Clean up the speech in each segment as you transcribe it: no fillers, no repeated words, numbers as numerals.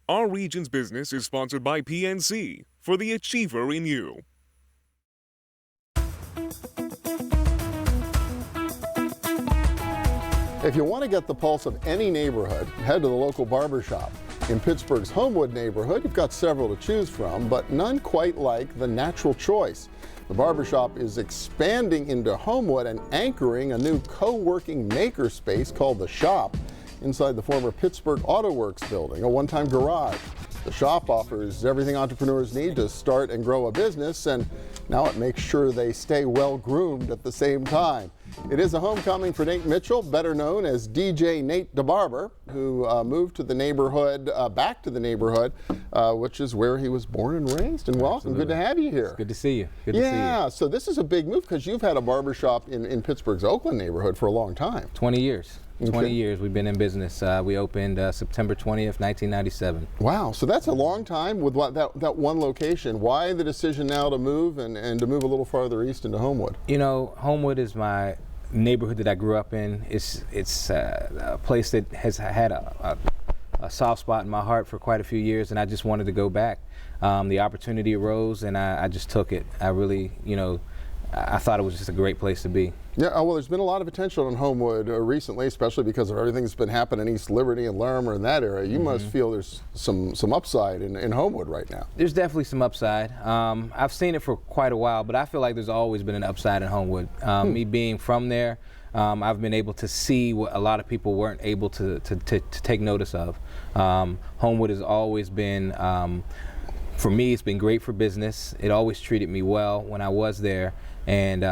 Our region's business is sponsored by PNC for the achiever in you. If you want to get the pulse of any neighborhood, head to the local barbershop. In Pittsburgh's Homewood neighborhood, you've got several to choose from, but none quite like the natural choice. The barbershop is expanding into Homewood and anchoring a new co-working makerspace called The Shop inside the former Pittsburgh Auto Works building, a one-time garage. The Shop offers everything entrepreneurs need to start and grow a business, and now it makes sure they stay well-groomed at the same time. It is a homecoming for Nate Mitchell, better known as DJ Nate DeBarber, who moved to the neighborhood, back to the neighborhood, which is where he was born and raised. And welcome. Absolutely. Good to have you here. It's good to see you. Good to see you. Yeah, so this is a big move because you've had a barbershop in Pittsburgh's Oakland neighborhood for a long time. 20 years. Okay. 20 years we've been in business. We opened September 20th, 1997. Wow, so that's a long time with that one location. Why the decision now to move and to move a little farther east into Homewood? You know, Homewood is my neighborhood that I grew up in. It's a place that has had a soft spot in my heart for quite a few years, and I just wanted to go back. The opportunity arose, and I just took it. I really, I thought it was just a great place to be. Yeah, well, there's been a lot of attention on Homewood recently, especially because of everything that's been happening in East Liberty and Larimer in that area. You must feel there's some upside in Homewood right now. There's definitely some upside. I've seen it for quite a while, but I feel like there's always been an upside in Homewood. Me being from there, I've been able to see what a lot of people weren't able to take notice of. Homewood has always been, for me, it's been great for business. It always treated me well when I was there, and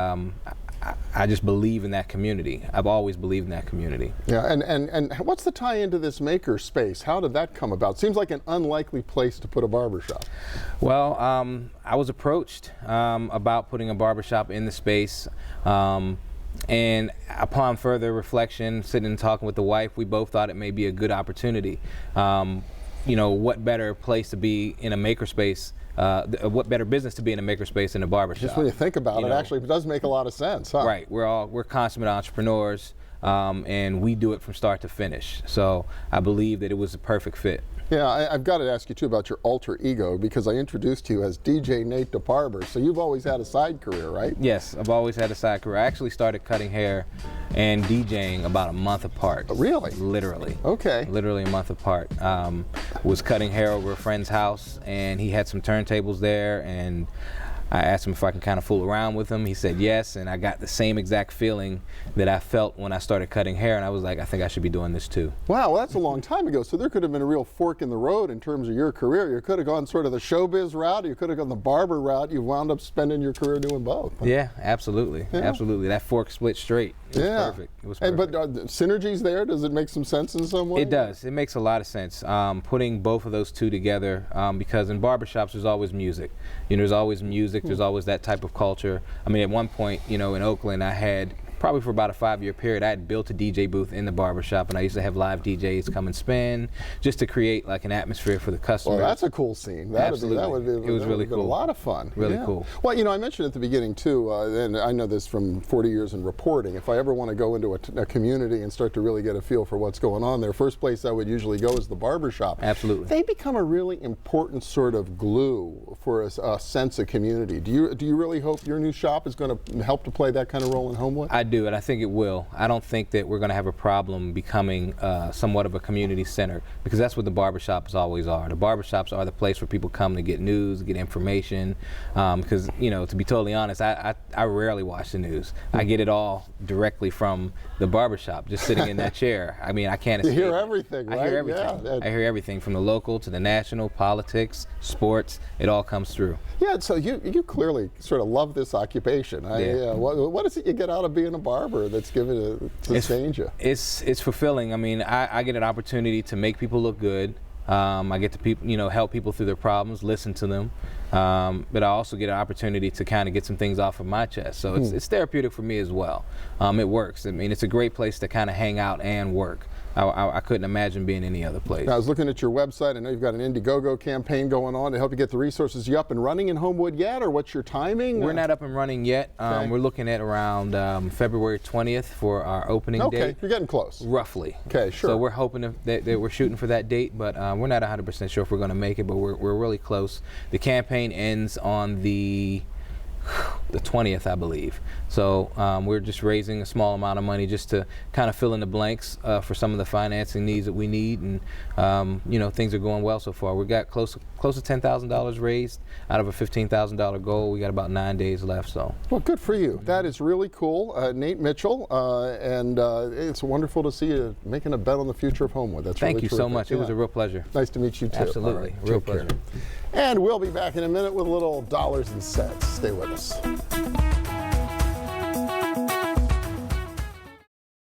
I just believe in that community. I've always believed in that community. Yeah, and what's the tie into this maker space? How did that come about? Seems like an unlikely place to put a barbershop. Well, I was approached about putting a barbershop in the space, and upon further reflection, sitting and talking with the wife, we both thought it may be a good opportunity. What better place to be in a makerspace? What better business to be in a makerspace than a barbershop? Just when you think about it, actually, it does make a lot of sense, huh? Right. We're consummate entrepreneurs, and we do it from start to finish. So I believe that it was a perfect fit. Yeah, I've got to ask you too about your alter ego, because I introduced you as DJ Nate DeBarber. So you've always had a side career, right? Yes, I've always had a side career. I actually started cutting hair and DJing about a month apart. Really? Literally. Okay. Literally a month apart. Was cutting hair over a friend's house, and he had some turntables there, and I asked him if I could kind of fool around with him. He said yes, and I got the same exact feeling that I felt when I started cutting hair, and I was like, I think I should be doing this too. Wow, well, that's a long time ago, so there could have been a real fork in the road in terms of your career. You could have gone sort of the showbiz route, you could have gone the barber route. You wound up spending your career doing both. Yeah, absolutely. Yeah. Absolutely. That fork split straight. It was perfect. It was perfect. But synergies there, does it make some sense in some way? It does. It makes a lot of sense. Putting both of those two together, because in barbershops there's always music. There's always music, there's always that type of culture. I mean, at one point, in Oakland, I had, probably for about a 5-year period, I had built a DJ booth in the barbershop, and I used to have live DJs come and spin, just to create like an atmosphere for the customers. Well, that's a cool scene. Absolutely. It was really cool. A lot of fun. Really cool. Well, I mentioned at the beginning too, and I know this from 40 years in reporting, if I ever want to go into a community and start to really get a feel for what's going on there, first place I would usually go is the barbershop. Absolutely. They become a really important sort of glue for a sense of community. Do you really hope your new shop is going to help to play that kind of role in Homewood? I do, and I think it will. I don't think that we're going to have a problem becoming somewhat of a community center, because that's what the barbershops always are. The barbershops are the place where people come to get news, get information, because, to be totally honest, I rarely watch the news. I get it all directly from the barbershop, just sitting in that chair. I mean, I can't escape. You hear everything, right? I hear everything. Yeah. I hear everything from the local to the national, politics, sports. It all comes through. Yeah, so you clearly sort of love this occupation. What is it you get out of being a barber that's given to sustain you? It's fulfilling. I mean, I get an opportunity to make people look good. I get to help people through their problems, listen to them, but I also get an opportunity to kind of get some things off of my chest. So it's therapeutic for me as well. It works. I mean, it's a great place to kind of hang out and work. I couldn't imagine being any other place. Now, I was looking at your website. I know you've got an Indiegogo campaign going on to help you get the resources. You up and running in Homewood yet, or what's your timing? We're not up and running yet. Okay. We're looking at around February 20th for our opening Okay, date. you're getting close. Roughly. Okay, sure. So we're hoping that we're shooting for that date, but we're not 100% sure if we're going to make it, but we're really close. The campaign ends on the 20th, I believe. So we're just raising a small amount of money just to kind of fill in the blanks for some of the financing needs that we need, and you know, things are going well so far. We got close to $10,000 raised out of a $15,000 goal. We got about 9 days left. So well, good for you. That is really cool, Nate Mitchell, and it's wonderful to see you making a bet on the future of Homewood. That's thank really you terrific. so much. It was a real pleasure. Nice to meet you too. Absolutely, All right, real take care. pleasure. And we'll be back in a minute with a little dollars and cents. Stay with us.